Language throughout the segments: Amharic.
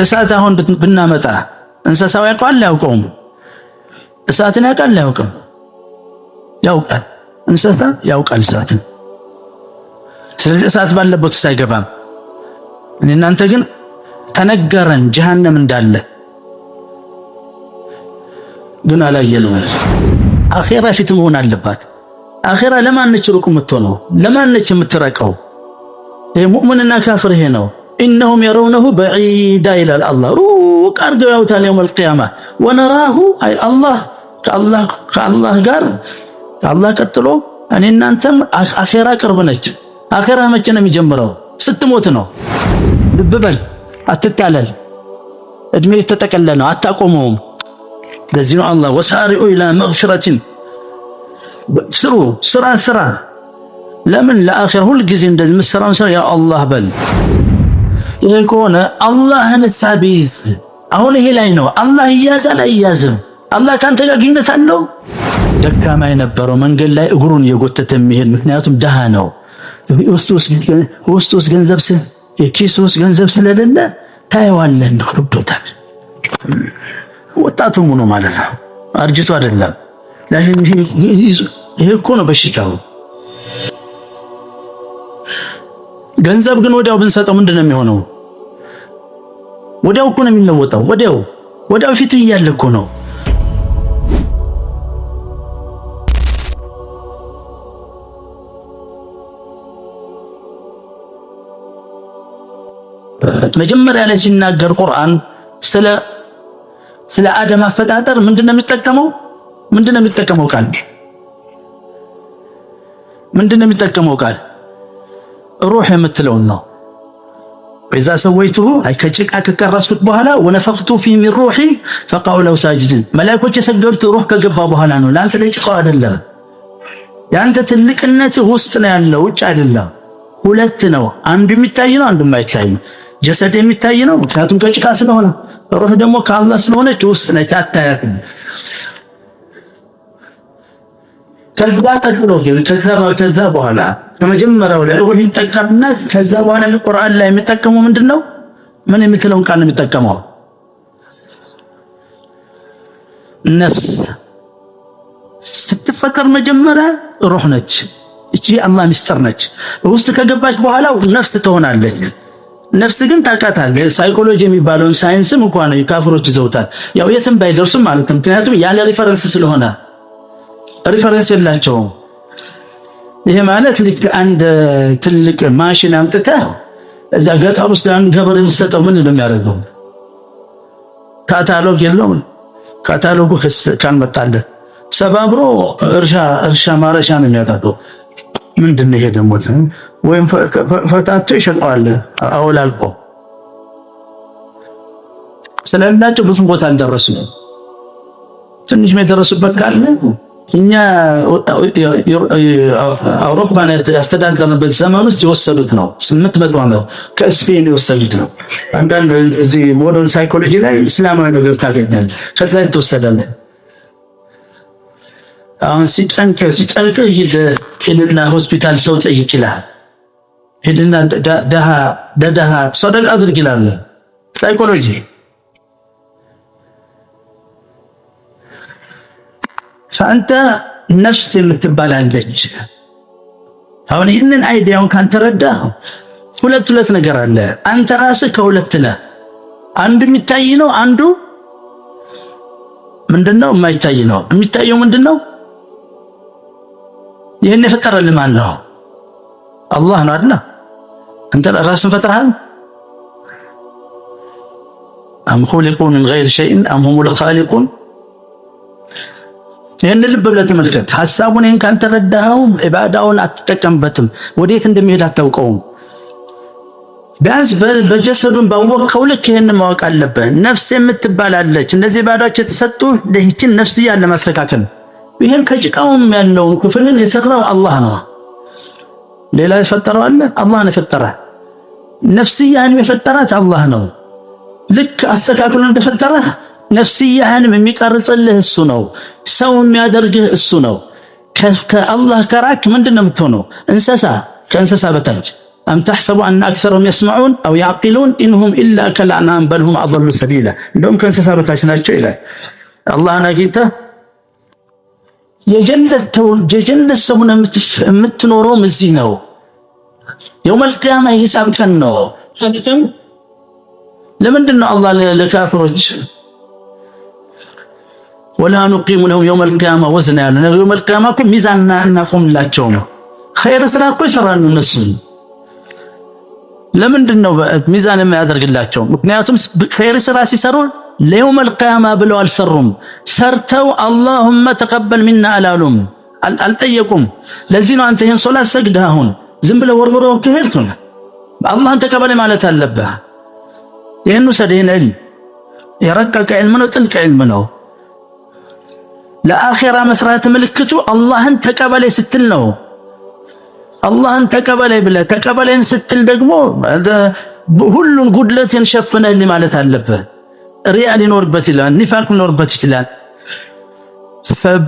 እሳት አሁን ብናመጣ እንስሳው ያውቃል ያውቀውም? እሳትን ያውቃል ያውቀውም? ያውቃል። እንስሳ ያውቃል እሳትን። ስለዚህ እሳት ባለበት ሳይገባም እናንተ ግን ተነገረን ጀሃነም እንዳለ ግን አላየነው። አኺራ ፊት መሆን አለባት። አኺራ ለማን ነች ሩቅ የምትሆነው? ለማን ነች የምትረቀው? ሙእሚንና ካፍር ይሄ ነው። ኢነሁም የረውነሁ በዒዳ ይላል አላህ። ሩቅ አድርገው ያዩታል የውመል ቂያማ። ወነራሁ አይ ከአላህ ጋር ከአላህ ቀጥሎ እኔ እናንተም አኺራ ቅርብ ነች። አኺራ መቼ ነው የሚጀምረው? ስትሞት ነው። ልብ በል አትታለል። እድሜ ተጠቀለ ነው፣ አታቆመውም። ለዚህ ነው አላህ ወሳሪዑ ኢላ መግፊረቲን ስራ ለምን ለአኺራ ሁል ጊዜ እንደዚህ የምትሰራውን ስራ ያ አላህ በል። ይሄ ከሆነ አላህን ሳቢዝ አሁን ይሄ ላይ ነው። አላህ ይያዛል አይያዝም? አላህ ካንተ ጋር ግንኙነት አለው? ደካማ የነበረው መንገድ ላይ እግሩን እየጎተተ የሚሄድ ምክንያቱም ደሃ ነው። ውስጥ ገንዘብ ኪስ ውስጥ ገንዘብ ስለሌለ ታየዋለህ እንደው ከብዶታል። ወጣቱ ሆኖ ማለት ነው፣ አርጅቶ አይደለም። ይሄ እኮ ነው በሽታው። ገንዘብ ግን ወዲያው ብንሰጠው ምንድነው የሚሆነው? ወዲያው እኮ ነው የሚለወጠው። ወዲያው ፊት እያለ እኮ ነው። መጀመሪያ ላይ ሲናገር ቁርአን ስለ አደም አፈጣጠር ምንድነው የሚጠቀመው? ቃል ሩህ የምትለውን ነው። ኢዛ ሰወይቱሁ አይ ከጭቃ ከቀረስኩት በኋላ ወነፈኽቱ ፊ ሚን ሩሂ ፈቀዑ ለሁ ሳጅዲን መላእክቶች የሰገዱት ሩህ ከገባ በኋላ ነው። ለአንተ ላይ ጭቃው አይደለም። ያንተ ትልቅነት ውስጥ ነው ያለው፣ ውጭ አይደለም። ሁለት ነው፣ አንዱ የሚታይ ነው፣ አንዱ የማይታይ ነው። ጀሰድ የሚታይ ነው ምክንያቱም ከጭቃ ስለሆነ፣ ሩህ ደግሞ ከአላህ ስለሆነች ውስጥ ነች፣ አታያትም። ከዛ በኋላ ከመጀመሪያው ላይ ሩህ ይጠቀምና ከዛ በኋላ ቁርአን ላይ የሚጠቀመው ምንድነው? ምን የምትለውን ቃል ነው የሚጠቀመው? ነፍስ ስትፈጠር መጀመሪያ ሩህ ነች። እቺ አላህ ሚስጥር ነች። ውስጥ ከገባች በኋላ ነፍስ ትሆናለች። ነፍስ ግን ታውቃታለህ። ሳይኮሎጂ የሚባለውን ሳይንስም እንኳን ካፍሮች ይዘውታል። ያው የትም ባይደርሱም ማለት ነው። ምክንያቱም ያለ ሪፈረንስ ስለሆነ ሪፈረንስ የላቸውም። ይሄ ማለት ልክ አንድ ትልቅ ማሽን አምጥተህ እዛ ገጠር ውስጥ አንድ ገበሬ የሚሰጠው ምን እንደሚያደርገው ካታሎግ የለውም። ካታሎጉ ካልመጣልህ ሰባብሮ እርሻ ማረሻ ነው የሚያጣው። ምንድነው ይሄ ደግሞ? ወይም ፈታቶ ይሸጠዋል አውላልቆ። ስለላቸው ብዙ ቦታ አልደረሱም። ትንሽ የደረሱበት ካለ እኛ አውሮፓን ያስተዳደርንበት ዘመን ውስጥ የወሰዱት ነው። 800 ዓመት ከስፔን የወሰዱት ነው። አንዳንድ እዚህ ሞደርን ሳይኮሎጂ ላይ እስላማዊ ነገር ታገኛለህ። ከዛ የተወሰደለ አሁን ሲጨንቅ ሂድና ሆስፒታል ሰው ጠይቅ ይላል። ሂድና ደሃ ሰደቃ አድርግ ይላል ሳይኮሎጂ። አንተ ነፍስ የምትባላለች። አሁን ይህንን አይዲያውን ካንተረዳ ሁለት ነገር አለ። አንተ ራስህ ከሁለት ነህ። አንዱ የሚታይ ነው፣ አንዱ ምንድነው? የማይታይ ነው። የሚታየው ምንድነው? ይሄን የፈጠረልህ ማን ነው? አላህ ነው አይደል? አንተ ራስህን ፈጥረሃል። አም ኹሊቁ ሚን ገይሪ ሸይኢን አም ሁሙል ኻሊቁን። ይሄን ልብ ብለህ ተመልከት። ሐሳቡን ይሄን ካንተረዳኸው ኢባዳውን አትጠቀምበትም። ወዴት እንደሚሄድ አታውቀውም። ቢያንስ በጀሰዱን ባወቅኸው ልክ ይሄን ማወቅ አለብህ። ነፍስ የምትባላለች። እነዚህ ኢባዳዎች የተሰጡ ለይችን ነፍስያን ለማስተካከል። ይሄን ከጭቃውም ያለውን ክፍልን የሰራው አላህ ነው። ሌላ የፈጠረው አለ? አላህ ነው የፈጠረው። ነፍስያን የፈጠራት አላህ ነው። ልክ አስተካክሎ እንደፈጠረህ ነፍስያህንም የሚቀርጽልህ እሱ ነው። ሰው የሚያደርግህ እሱ ነው። ከአላህ ከራክ ምንድነው የምትሆነው? እንስሳ፣ ከእንስሳ በታች أم تحسب أن أكثرهم يسمعون أو يعقلون إنهم إلا كالأنعام بل هم أضل سبيلا እንደውም ከእንስሳቶች ናቸው ይላል። አላህን አግኝተህ የጀነት ሰው የምትኖረው እዚህ ነው። የውመል ቂያማ ሂሳብ ቀን ነው። ለምንድን ነው አላህ ለካፍሮች ወላ ኑቂሙ ለሁም የውመል ቂያማ ወዝና ያለ የውመል ቂያማ እኮ ሚዛን እናቆምላቸው ነው። ኸይር ስራ እኮ ይሰራሉ እነሱ። ለምንድን ነው ሚዛን የማያደርግላቸው? ምክንያቱም ኸይር ስራ ሲሰሩ ለየውመል ቂያማ ብለው አልሰሩም። ሰርተው አላሁመ ተቀበል ሚና አላሉም፣ አልጠየቁም። ለዚህ ነው አንተ ይህን ሶላት ሰግደህ አሁን ዝም ብለህ ወርውረው ከሄድክ አላህን ተቀበል ማለት አለብህ። ይህን ውሰድ። ይህን ዒልም የረቀቀ ዒልም ነው፣ ጥልቅ ዒልም ነው። ለአኺራ መስራት ምልክቱ አላህን ተቀበለኝ ስትል ነው። አላህን ተቀበለኝ ብለህ ተቀበለኝ ስትል ደግሞ ሁሉን ጉድለትን ሸፍነህልኝ ማለት አለብህ። ሪያ ሊኖርበት ይችላል፣ ኒፋቅ ሊኖርበት ይችላል፣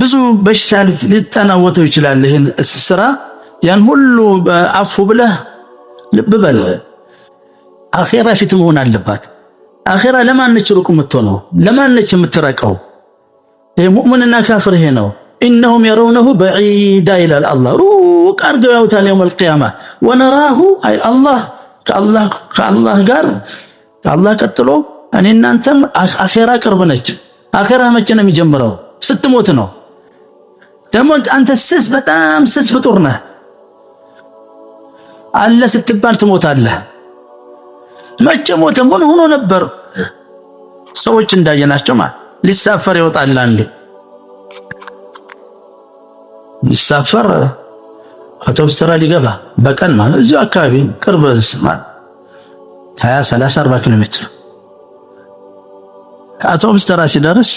ብዙ በሽታ ሊጠናወተው ይችላል። ይህን ስራ ያን ሁሉ አፉ ብለህ ልብ በል። አኺራ ፊት መሆን አለባት። አኺራ ለማነች ሩቅ የምትሆነው? ለማነች የምትረቀው? ይሄ ሙእሚንና ካፍር ይሄ ነው። ኢነሁም የረውነሁ በዒዳ ይላል አላህ። ሩቅ አድርገው ያዩታል የውመል ቂያማ። ወነራሁ አይ አላህ ከአላህ ጋር ከአላህ ቀጥሎ እኔ እናንተም አኺራ ቅርብ ነች። አኺራ መቼ ነው የሚጀምረው? ስትሞት ነው። ደግሞ አንተ በጣም ስስ ፍጡር ነህ። አለ ስትባል ትሞታለህ። መቼ ሞተ? ምን ሆኖ ነበር? ሰዎች እንዳየናቸው ማለት ሊሳፈር ይወጣል። አንዴ ሊሳፈር አውቶቡስ ተራ ሊገባ በቀን ማለት እዚሁ አካባቢ ቅርብ ማለት 20 30 40 ኪሎ ሜትር አውቶቡስ ተራ ሲደርስ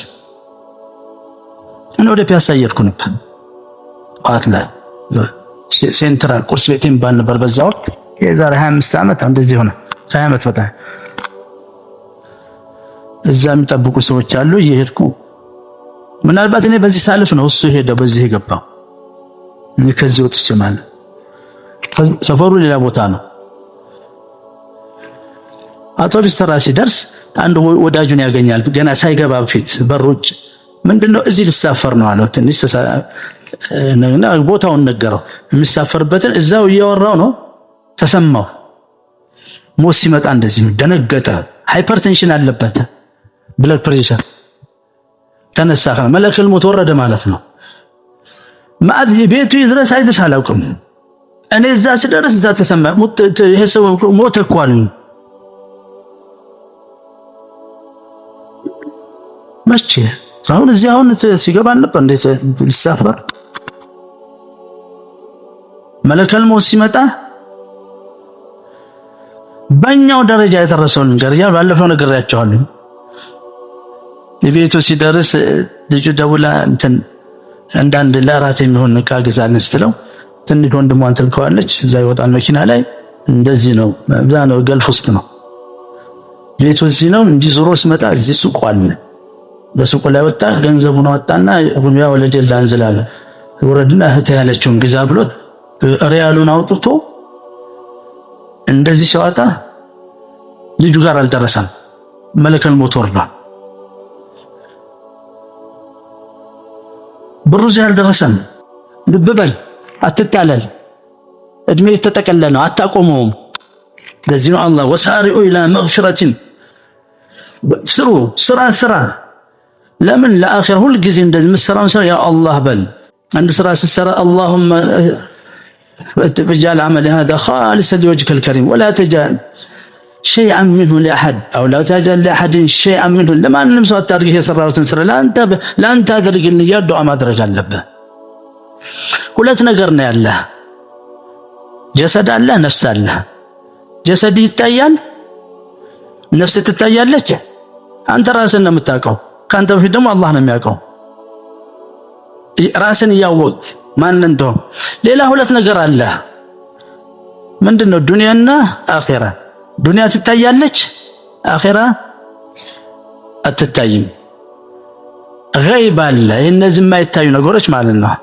እኔ ወደ ፒያሳ እየሄድኩ ነበር። ቋት ላይ ሴንትራል ቁርስ ቤት የሚባል ነበር በዛ ወቅት። የዛሬ 25 ዓመት እንደዚህ ሆነ። 20 ዓመት በጣም እዛ የሚጠብቁ ሰዎች አሉ። እየሄድኩ ምናልባት እኔ በዚህ ሳልፍ ነው እሱ ሄደው በዚህ የገባው። እኔ ከዚህ ወጥቼ ማለት ሰፈሩ ሌላ ቦታ ነው። አውቶቡስ ተራ ሲደርስ አንድ ወዳጁን ያገኛል። ገና ሳይገባ በፊት በሮች ምንድነው እዚህ ሊሳፈር ነው አለው። ትንሽ እና ቦታውን ነገረው። የሚሳፈርበትን እዛው እያወራው ነው። ተሰማው። ሞት ሲመጣ እንደዚህ ነው። ደነገጠ። ሃይፐርቴንሽን አለበት፣ ብለድ ፕሬሸር ተነሳ። መለከል ሞት ወረደ ማለት ነው። ማዕድ ቤቱ ይድረስ አይድረስ አላውቅም። እኔ እዛ ስደርስ እዛ ተሰማ። ይሄ ሰው ሞተ እኮ አሉኝ። መቼ አሁን እዚህ አሁን ሲገባ ነበር እንዴት ሊሳፈር? መለከል ሞት ሲመጣ በእኛው ደረጃ የደረሰውን ነገር ያ ባለፈው ነግሬያቸዋለሁ። የቤቱ ሲደርስ ልጁ ደውላ እንትን አንዳንድ ለአራት የሚሆን ዕቃ ገዛልን ስትለው ትንሽ ወንድሟን ትልከዋለች። እዛ ይወጣል መኪና ላይ። እንደዚህ ነው እዛ ነው ገልፍ ውስጥ ነው ቤቱ እዚህ ነው እንጂ ዞሮ ሲመጣ እዚህ ሱቅ አለ። በሱቁ ላይ ወጣ። ገንዘቡን አወጣና ሁሉያ ወለደ ላንዝላለ ወረድና እህት ያለችውን ግዛ ብሎት ሪያሉን አውጥቶ እንደዚህ ሲያወጣ ልጁ ጋር አልደረሰም። መለከል ሞት ወርዷል። ብሩ እዚህ አልደረሰም። ልብ በል፣ አትታለል። እድሜ የተጠቀለለ ነው፣ አታቆመውም። ለዚህ ነው አላህ ወሳሪኡ ኢላ መግፊረቲን ስራ ለምን ለአኺራ ሁሉ ጊዜ እንደዚህ የምትሰራውን ስራ ያ አላህ በል። አንድ ስራ ስትሰራ اللهم اجعل عملي هذا خالصا لوجهك الكريم ولا تجعل شيئا منه لاحد او لا تجعل لاحد شيئا منه ለማንም ሰው አታድርግ። የሰራሁትን ስራ ለአንተ አድርግልኝ ያ ዱዓ ማድረግ አለብህ። ሁለት ነገር ነው ያለ። ጀሰድ አለ፣ ነፍስ አለ። ጀሰድ ይታያል፣ ነፍስ ትታያለች። አንተ ራስህን ነው የምታውቀው። ካንተ በፊት ደግሞ አላህ ነው የሚያውቀው። ራስን እያወቅ ማን እንደሆነ። ሌላ ሁለት ነገር አለ። ምንድነው? ዱንያና አኺራ። ዱንያ ትታያለች፣ አኺራ አትታይም። ገይብ አለ። እነዚህ የማይታዩ ነገሮች ማለት ነው።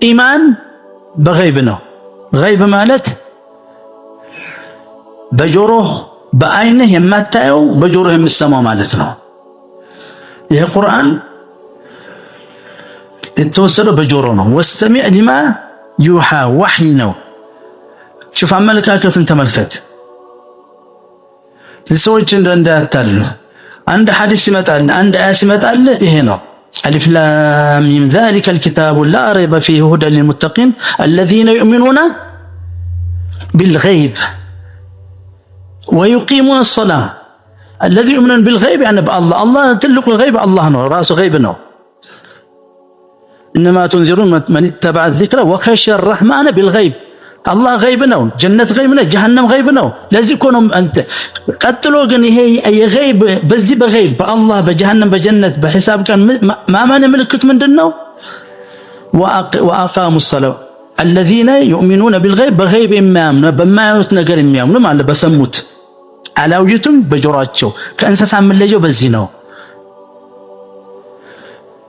ኢማን በገይብ ነው። ገይብ ማለት በጆሮህ በአይንህ የማታየው በጆሮህ የምትሰማው ማለት ነው። ይሄ ቁርአን የተወሰደው በጆሮ ነው። ወሰሚዕ ሊማ ዩሃ ወሕይ ነው። ሹፍ አመለካከቱን ተመልከት። ሰዎች እንዳያታሉ አንድ ሐዲስ ይመጣል፣ አንድ አያ ሲመጣል ይሄ ነው አሊፍ ላም ሚም ዛሊከል ኪታቡ ላ ረይበ ፊሂ ሁደን ሊልሙተቂን አለዚነ ዩእሚኑነ ቢልገይብ ወዩቂሙነ ሰላህ። አለዚ ዩእሚኑነ ቢልገይብ ያኒ በአላህ አላህ ትልቁ ገይብ አላህ ነው፣ ራሱ ገይብ ነው። እነማ ቱንዚሩን መን ኢተበዐ ዚክረ ወኸሽየ ረሕማነ ቢልገይብ። አላህ ገይብ ነው፣ ጀነት ገይብ ነው፣ ጀሃነም ገይብ ነው። ለዚህ እኮ ነው አንተ ቀጥሎ ግን ይሄ የገይብ በዚህ በገይብ በአላህ በጀሃነም በጀነት በሒሳብ ቀን ማመን ምልክት ምንድነው? ወአቃሙ ሰላህ الذين يؤمنون بالغيب በገይብ የሚያምኑ በማያዩት ነገር የሚያምኑ ማለት በሰሙት አላውይቱም በጆሮአቸው። ከእንስሳ የምንለየው በዚህ ነው።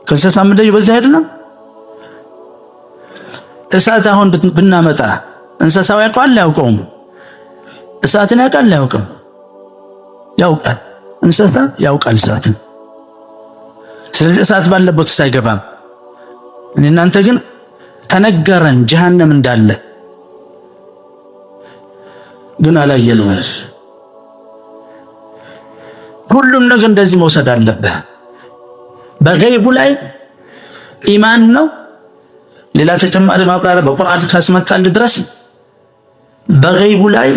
ከእንስሳ የምንለየው በዚህ አይደለም። እሳት አሁን ብናመጣ እንስሳው ያውቃል አያውቀውም? እሳትን ያውቃል አያውቅም? ያውቃል። እንስሳ ያውቃል እሳትን። ስለዚህ እሳት ባለበት ውስጥ አይገባም። እናንተ ግን ተነገረን ጀሃነም እንዳለ ግን አላየነው። ሁሉም ነገር እንደዚህ መውሰድ አለበት። በገይቡ ላይ ኢማን ነው። ሌላ ተጨማሪ ማብራሪያ በቁርአን ካስመጣል ድረስ በገይቡ ላይ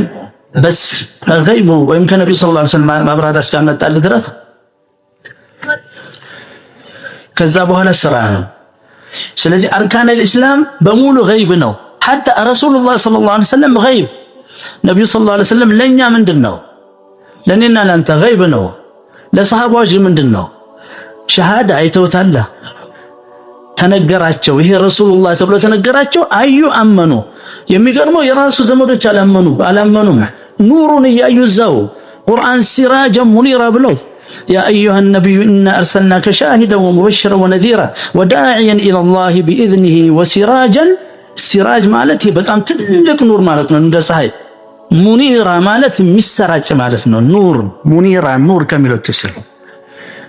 በስ በገይቡ ወይም ከነብዩ ሰለላሁ ዐለይሂ ወሰለም ማብራሪያ እስካመጣል ድረስ ከዛ በኋላ ስራ ነው። ስለዚህ አርካን الاسلام በሙሉ ገይብ ነው። حتى ረሱላህ ሰለላሁ ዐለይሂ ወሰለም ገይብ፣ ነብዩ ሰለላሁ ዐለይሂ ወሰለም ለኛ ምንድነው? ለኔና ለአንተ ገይብ ነው። ለሰሃባዎች ምንድነው? ሸሃዳ አይተውታል፣ ተነገራቸው። ይሄ ረሱላህ ተብሎ ተነገራቸው፣ አዩ፣ አመኑ። የሚገርመው የራሱ ዘመዶች አላመኑም። ኑሩን እያዩ እዛው ቁርአን ሲራጀን ሙኒራ ብለው يا أيها النبي إنا أرسلناك شاهدا ومبشرا ونذيرا وداعيا إلى الله بإذنه وسراجا. سراج مالتي بتأم تلك نور مالتنا عند صحيح. منيرا مالت مسراج مالتنا نور منيرا نور كامل التسر.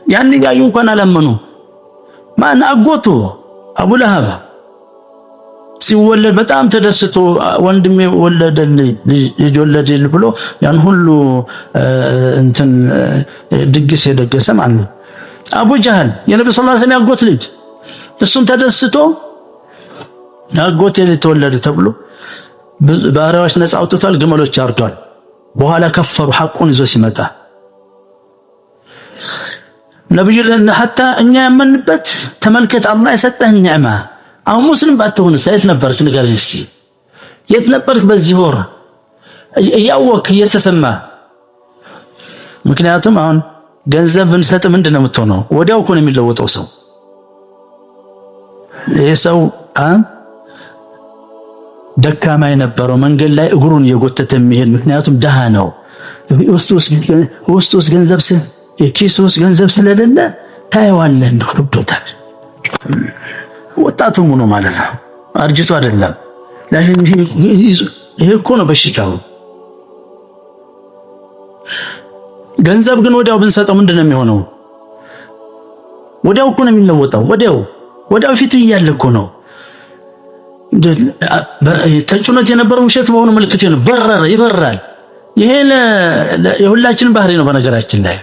يعني جايون كنا لمنو ما نأقوته أبو لهب ሲወለድ በጣም ተደስቶ ወንድሜ ወለደልኝ ብሎ ያን ሁሉ እንትን ድግስ የደገሰ ማለት ነው። አቡ ጀህል የነብዩ ሰለላሁ ዐለይሂ ወሰለም ያጎት ልጅ እሱም ተደስቶ አጎቴ ተወለደ ተብሎ ባሪያዎች ነፃ አውጥቷል፣ ግመሎች አርዷል። በኋላ ከፈሩ ሐቁን ይዞ ሲመጣ ነብዩ ሐታ እኛ ያመንበት ተመልከት አላህ የሰጠህን ኒዕማ። አሁን ሙስሊም ባትሆን ሳይት ነበርክ ንገረኝ እስቲ፣ የት ነበርክ በዚህ ወር እያወቅህ እየተሰማ? ምክንያቱም አሁን ገንዘብ ብንሰጥ ምንድነው የምትሆነው? ወዲያው እኮ ነው የሚለወጠው ሰው። ይሄ ሰው ደካማ የነበረው መንገድ ላይ እግሩን እየጎተተ የሚሄድ ምክንያቱም ደሃ ነው። ውስጥ ገንዘብ ኪስ ውስጥ ገንዘብ ስለሌለ ታየዋለህ እንደው ከብዶታል። ወጣቱ ሆኖ ማለት ነው፣ አርጅቶ አይደለም። ይሄ እኮ ነው በሽታው። ገንዘብ ግን ወዲያው ብንሰጠው ምንድነው የሚሆነው? ወዲያው እኮ ነው የሚለወጠው። ወዲያው ፊት እያለ እኮ ነው ተጭኖት የነበረው ውሸት መሆኑ ምልክት ነው። ይበራል። ይሄ የሁላችን ባህሪ ነው። በነገራችን ላይ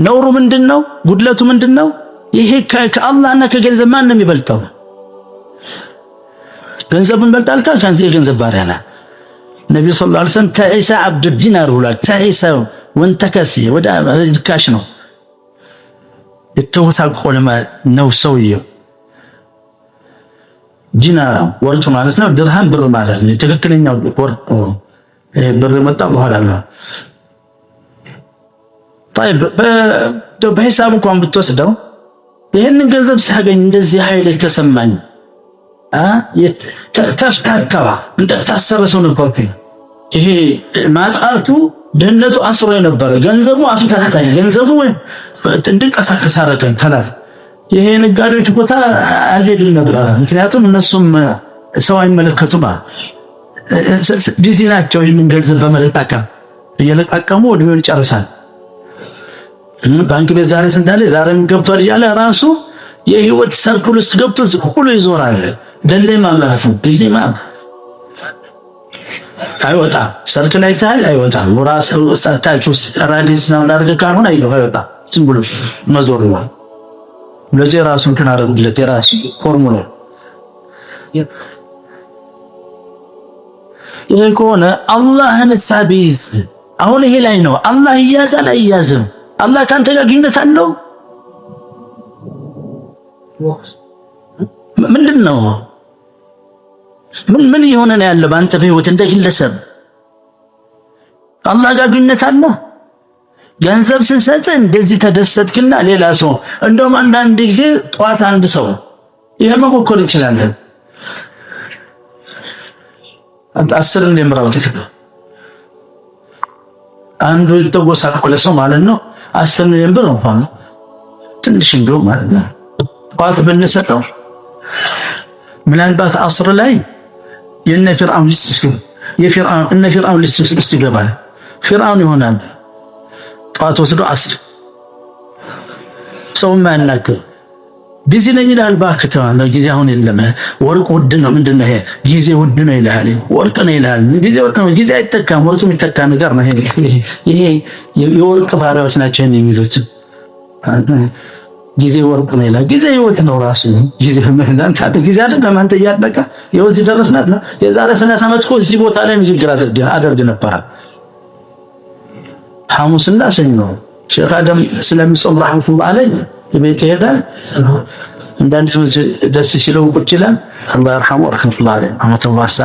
ነውሩ ምንድነው? ጉድለቱ ምንድነው? ይሄ ከአላህና ከገንዘብ ማን ነው የሚበልጠው? ገንዘብን በልጣል ካንተ የገንዘብ ባሪያ ነህ። ነብዩ ሰለላሁ ዐለይሂ ወሰለም ተዒሳ አብዱ ዲናር ብሏል። ተዒሳ ወንተከሲ ወደ ልካሽ ነው የተወሳቆለ ነው ሰውየው። ዲናር ወርቅ ማለት ነው፣ ድርሃም ብር ማለት ነው። ትክክለኛው ወርቅ ብር መጣ በኋላ ነው። طيب በሂሳብ እንኳን ብትወስደው ይሄንን ገንዘብ ሳገኝ እንደዚህ ኃይል ተሰማኝ ተፍታታዋ እንደታሰረሰው ነበር። ይሄ ማጣቱ ደህንነቱ አስሮ የነበረ ገንዘቡ አፍታታኝ ገንዘቡ እንድንቀሳቀስ አደረገኝ። ከላስ ይሄ ነጋዴዎች ቦታ አልሄድም ነበር። ምክንያቱም እነሱም ሰው አይመለከቱም፣ ቢዚ ናቸው። ይህንን ገንዘብ በመለቃቀም እየለቃቀሙ ወዲያው ይጨርሳል። ባንክ ቤት ዛሬ ስንታለ ዛሬም ገብቷል እያለ ራሱ የህይወት ሰርክል ውስጥ ገብቶ ዝቁሎ ይዞራል። ደለማ ማለት ነው። ደለማ አይወጣም። ሰርክል ላይ ታል አይወጣም። ወራስ ታች ውስጥ ራዲስ ነው ላርገ ካሁን አይወጣም። ዝም ብሎ መዞር ነው። ለዚህ ራሱን ተናረጉለት የራሱ ፎርሙላ ይሄ ከሆነ አላህን ሳቢዝ አሁን ይሄ ላይ ነው። አላህ ይያዛል አይያዝም? አላህ ካንተ ጋር ግንኙነት አለው? ምንድነው? ምን ይሆነ ነው ያለው ባንተ በህይወት እንደ ግለሰብ? አላህ ጋር ግንኙነት አለ? ገንዘብ ስንሰጥ እንደዚህ ተደሰትክና ሌላ ሰው እንደውም አንዳንድ ጊዜ ጧት አንድ ሰው ይሄ መሞከር እንችላለን። አንተ 10 እንደምራው ተከታ አንዱ ተጎሳቆለ ሰው ማለት ነው 10 ሚሊዮን ብር እንኳን ትንሽ እንደው ማለት ነው ጧት ብንሰጠው ምናልባት 10 ላይ የነ ፊርዓውን ሊስት ይገባል። ፊርዓውን ይሆናል። ጧት ወስዶ 10 ሰው ማናከው ቢዚ ነኝ ይላል። እባክህ ተው ጊዜ አሁን የለም። ወርቅ ውድ ነው። ምንድነው ይሄ? ጊዜ ውድ ነው ይላል። ወርቅ ነው ይላል። ጊዜ ወርቅ ነው። ጊዜ አይተካም። ወርቅ የሚተካ ነገር ነው። ይሄ የወርቅ ባሪያዎች ናቸው የሚሉት። ጊዜ ወርቅ ነው ይላል። ጊዜ ህይወት ነው ራሱ። ጊዜ ማለት አንተ ጊዜ አይደለም። አንተ እያለቀ ይኸው እዚህ ደረስናት ነው። የዛሬ 30 ዓመት እኮ እዚህ ቦታ ላይ ንግግር አደርግ ነበር። ሐሙስና ሰኞ ሼክ አደም ስለሚጾም ረህመቱላህ አለይህ ቤት ይሄዳል። እንዳንድ ደስ ሲለው ቁጭ ይላል። አላህ ይርሐመው ረህመቱላህ አለይህ አመተ ዋሳ